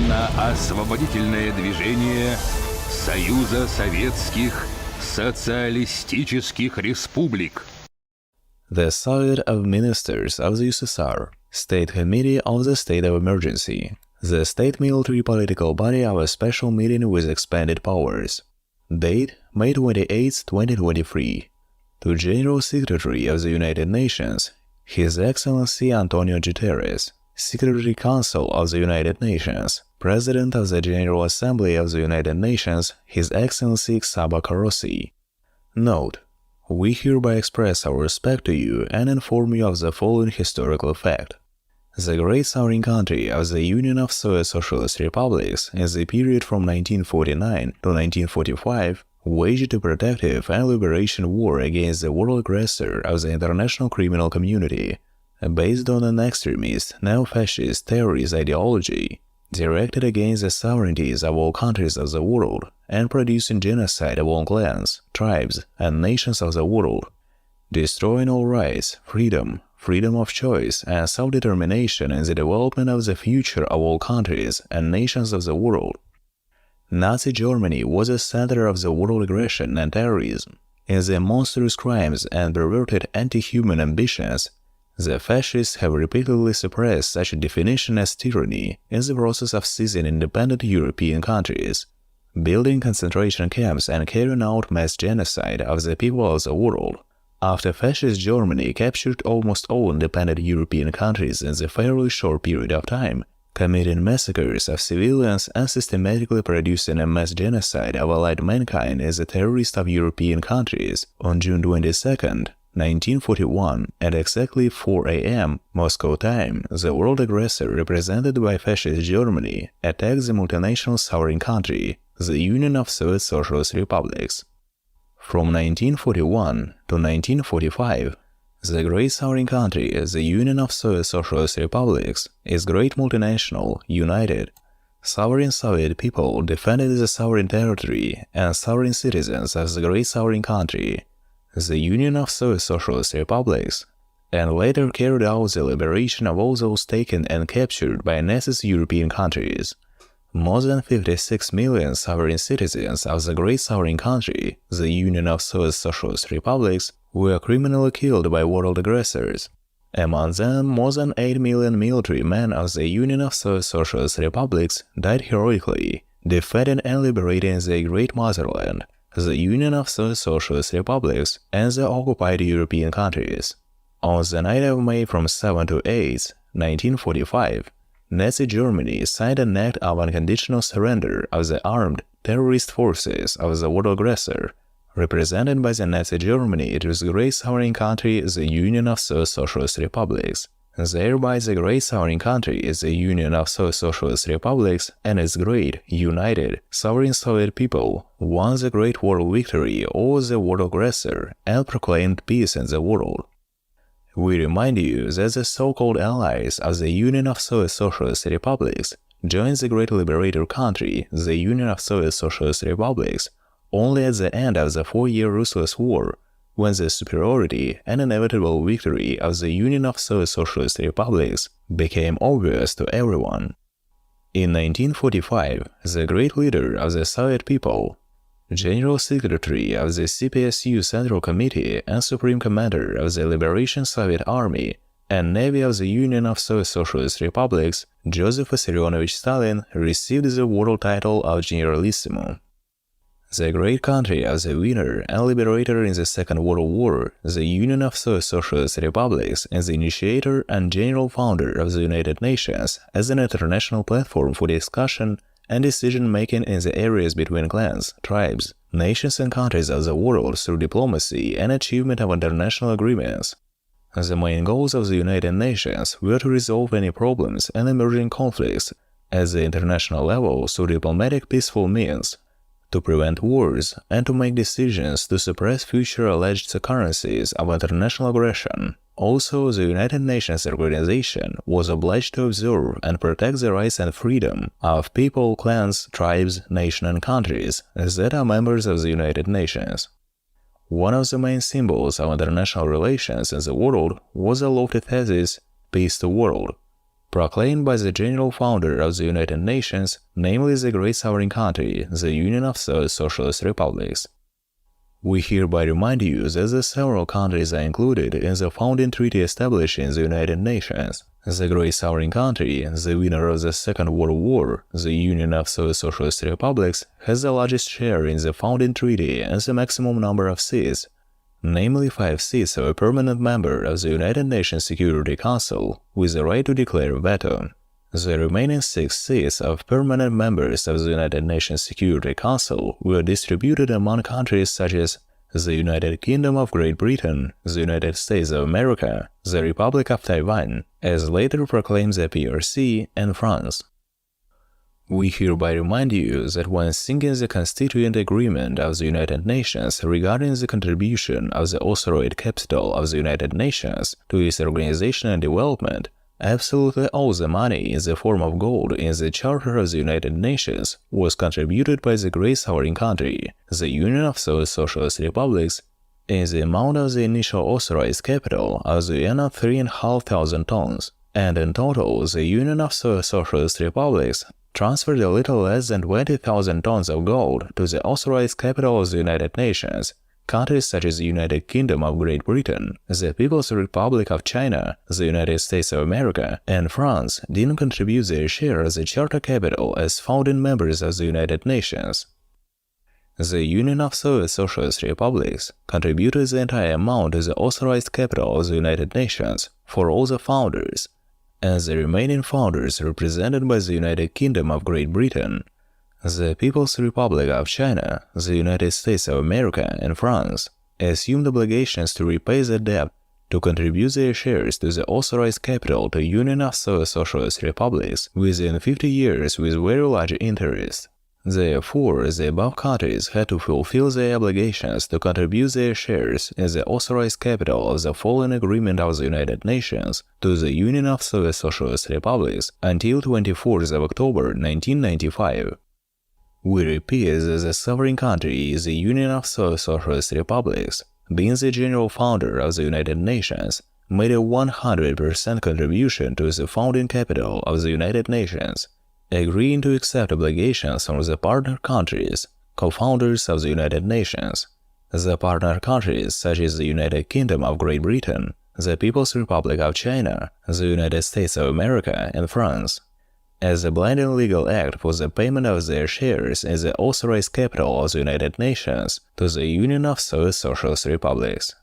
Народно-освободительное движение Союза Советских Социалистических Республик. The Soviet of Ministers of the USSR, State Committee of the State of Emergency, the state military political body of a special meeting with expanded powers. Date, May 28, 2023. To General Secretary of the United Nations, His Excellency Antonio Guterres, Secretary Council of the United Nations, President of the General Assembly of the United Nations, His Excellency Csaba Károlyi. Note: we hereby express our respect to you and inform you of the following historical fact. The great sovereign country of the Union of Soviet Socialist Republics in the period from 1949 to 1945 waged a protective and liberation war against the world aggressor of the international criminal community, based on an extremist, neo-fascist terrorist ideology, directed against the sovereignties of all countries of the world and producing genocide of all clans, tribes, and nations of the world, destroying all rights, freedom of choice, and self-determination in the development of the future of all countries and nations of the world. Nazi Germany was the center of the world aggression and terrorism. In their monstrous crimes and perverted anti-human ambitions, the fascists have repeatedly suppressed such a definition as tyranny in the process of seizing independent European countries, building concentration camps and carrying out mass genocide of the people of the world. After fascist Germany captured almost all independent European countries in a fairly short period of time, committing massacres of civilians and systematically producing a mass genocide of allied mankind as a terrorist of European countries, on June 22, 1941, at exactly 4 a.m. Moscow time, the world aggressor represented by fascist Germany attacked the multinational sovereign country, the Union of Soviet Socialist Republics. From 1941 to 1945, the great sovereign country, the Union of Soviet Socialist Republics, is great multinational, united, sovereign Soviet people defended the sovereign territory and sovereign citizens of the great sovereign country, the Union of Soviet Socialist Republics, and later carried out the liberation of all those taken and captured by Nazi European countries. More than 56 million sovereign citizens of the great sovereign country, the Union of Soviet Socialist Republics, were criminally killed by world aggressors. Among them, more than 8 million military men of the Union of Soviet Socialist Republics died heroically, defending and liberating their great motherland, the Union of Soviet Socialist Republics, and the occupied European countries. On the night of May from 7 to 8, 1945, Nazi Germany signed an act of unconditional surrender of the armed terrorist forces of the world aggressor, represented by the Nazi Germany to the great sovereign country, the Union of Soviet Socialist Republics. Thereby the great sovereign country is the Union of Soviet Socialist Republics and its great, united, sovereign Soviet people won the great world victory over the world aggressor and proclaimed peace in the world. We remind you that the so-called allies of the Union of Soviet Socialist Republics joined the great liberator country, the Union of Soviet Socialist Republics, only at the end of the 4-year ruthless war, when the superiority and inevitable victory of the Union of Soviet Socialist Republics became obvious to everyone. In 1945, the great leader of the Soviet people, General Secretary of the CPSU Central Committee and Supreme Commander of the Liberation Soviet Army and Navy of the Union of Soviet Socialist Republics, Joseph Vissarionovich Stalin, received the world title of Generalissimo. The great country of the winner and liberator in the Second World War, the Union of Soviet Socialist Republics, and the initiator and general founder of the United Nations as an international platform for discussion and decision-making in the areas between clans, tribes, nations and countries of the world through diplomacy and achievement of international agreements. The main goals of the United Nations were to resolve any problems and emerging conflicts at the international level through diplomatic peaceful means, to prevent wars, and to make decisions to suppress future alleged occurrences of international aggression. Also, the United Nations organization was obliged to observe and protect the rights and freedom of people, clans, tribes, nations, and countries that are members of the United Nations. One of the main symbols of international relations in the world was the lofty thesis, peace to world. proclaimed by the General Founder of the United Nations, namely the Great Sovereign Country, the Union of Socialist Republics. We hereby remind you that the several countries are included in the founding treaty establishing the United Nations. The Great Sovereign Country, the winner of the Second World War, the Union of Socialist Republics, has the largest share in the founding treaty and the maximum number of seats, namely 5 seats of a permanent member of the United Nations Security Council, with the right to declare veto. The remaining 6 seats of permanent members of the United Nations Security Council were distributed among countries such as the United Kingdom of Great Britain, the United States of America, the Republic of Taiwan, as later proclaimed the PRC, and France. We hereby remind you that when signing the Constituent Agreement of the United Nations regarding the contribution of the authorized capital of the United Nations to its organization and development, absolutely all the money in the form of gold in the Charter of the United Nations was contributed by the Great Sovereign Country, the Union of Socialist Republics, in the amount of the initial authorized capital of the UN of 3,500 tons, and in total the Union of Socialist Republics transferred a little less than 20,000 tons of gold to the authorized capital of the United Nations. Countries such as the United Kingdom of Great Britain, the People's Republic of China, the United States of America, and France didn't contribute their share as the charter capital as founding members of the United Nations. The Union of Socialist Republics contributed the entire amount to the authorized capital of the United Nations for all the founders, and the remaining founders represented by the United Kingdom of Great Britain, the People's Republic of China, the United States of America, and France assumed obligations to repay the debt to contribute their shares to the authorized capital to Union of Socialist Republics within 50 years with very large interest. Therefore, the above countries had to fulfill their obligations to contribute their shares in the authorized capital of the following agreement of the United Nations to the Union of Socialist Republics until 24th of October 1995. We repeat that the sovereign country is the Union of Socialist Republics, being the general founder of the United Nations, made a 100% contribution to the founding capital of the United Nations, agreeing to accept obligations from the partner countries, co-founders of the United Nations. The partner countries such as the United Kingdom of Great Britain, the People's Republic of China, the United States of America, and France, as a binding legal act for the payment of their shares in the authorized capital of the United Nations to the Union of Socialist Republics.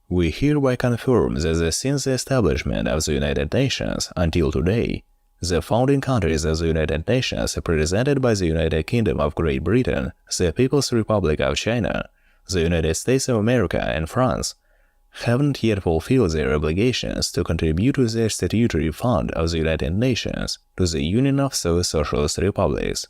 We hereby confirm that since the establishment of the United Nations until today, the founding countries of the United Nations represented by the United Kingdom of Great Britain, the People's Republic of China, the United States of America, and France haven't yet fulfilled their obligations to contribute to the statutory fund of the United Nations to the Union of Socialist Republics.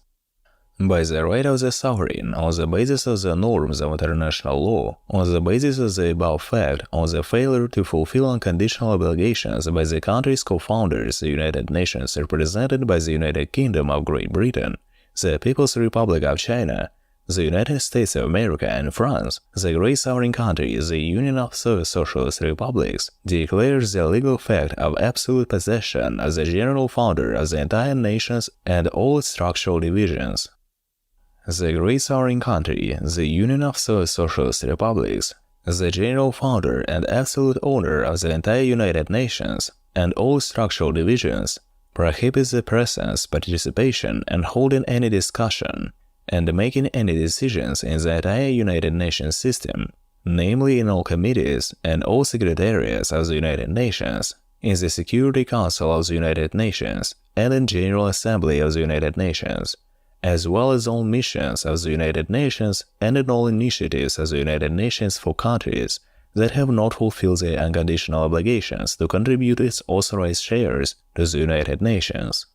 By the right of the sovereign, on the basis of the norms of international law, on the basis of the above fact, on the failure to fulfill unconditional obligations by the country's co-founders, the United Nations represented by the United Kingdom of Great Britain, the People's Republic of China, the United States of America, and France, the Great Sovereign Country, the Union of Socialist Republics, declares the legal fact of absolute possession as the general founder of the entire nations and all its structural divisions. The Great Sovereign Country, the Union of Socialist Republics, the general founder and absolute owner of the entire United Nations and all structural divisions, prohibits the presence, participation, and holding any discussion and making any decisions in the entire United Nations system, namely in all committees and all secretariats of the United Nations, in the Security Council of the United Nations, and in General Assembly of the United Nations, as well as all missions of the United Nations and in all initiatives of the United Nations for countries that have not fulfilled their unconditional obligations to contribute its authorized shares to the United Nations.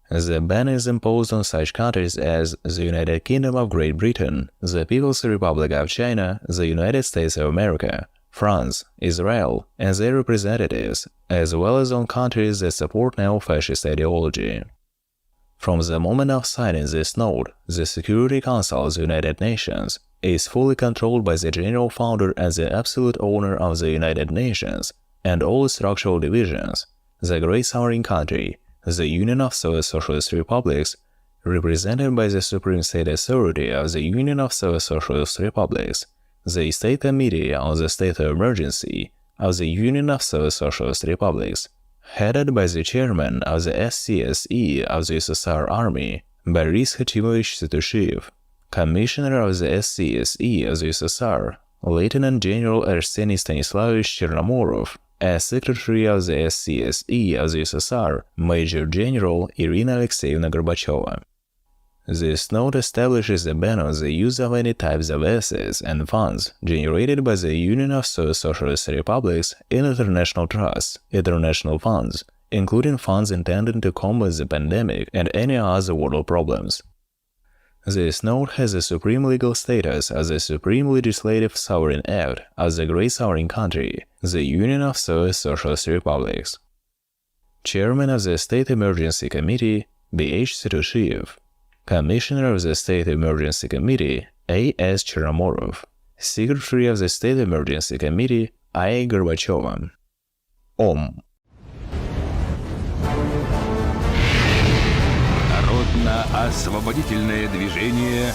The ban is imposed on such countries as the United Kingdom of Great Britain, the People's Republic of China, the United States of America, France, Israel, and their representatives, as well as on countries that support neo-fascist ideology. From the moment of signing this note, the Security Council of the United Nations is fully controlled by the general founder and the absolute owner of the United Nations and all structural divisions, the Great Southern Country, the Union of Soviet Socialist Republics, represented by the Supreme State Authority of the Union of Soviet Socialist Republics, the State Committee on the State of Emergency of the Union of Soviet Socialist Republics, headed by the Chairman of the SCSE of the USSR Army, Boris Khachimovich Satushiev, Commissioner of the SCSE of the USSR, Lieutenant General Arseniy Stanislavovich Chernomorov, as Secretary of the SCSE of the USSR, Major General Irina Alekseevna Gorbacheva. This note establishes a ban on the use of any types of assets and funds generated by the Union of Soviet Socialist Republics in international trusts, international funds, including funds intended to combat the pandemic and any other world problems. This note has the supreme legal status as the Supreme Legislative Sovereign Act of the Great Southern Country, the Union of Soviet Socialist Republics. Chairman of the State Emergency Committee, B.H. Satushiev. Commissioner of the State Emergency Committee, A.S. Chernomorov. Secretary of the State Emergency Committee, I. Gorbacheva. Om. Народно-освободительное движение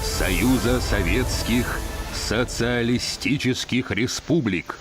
Союза Советских Социалистических Республик.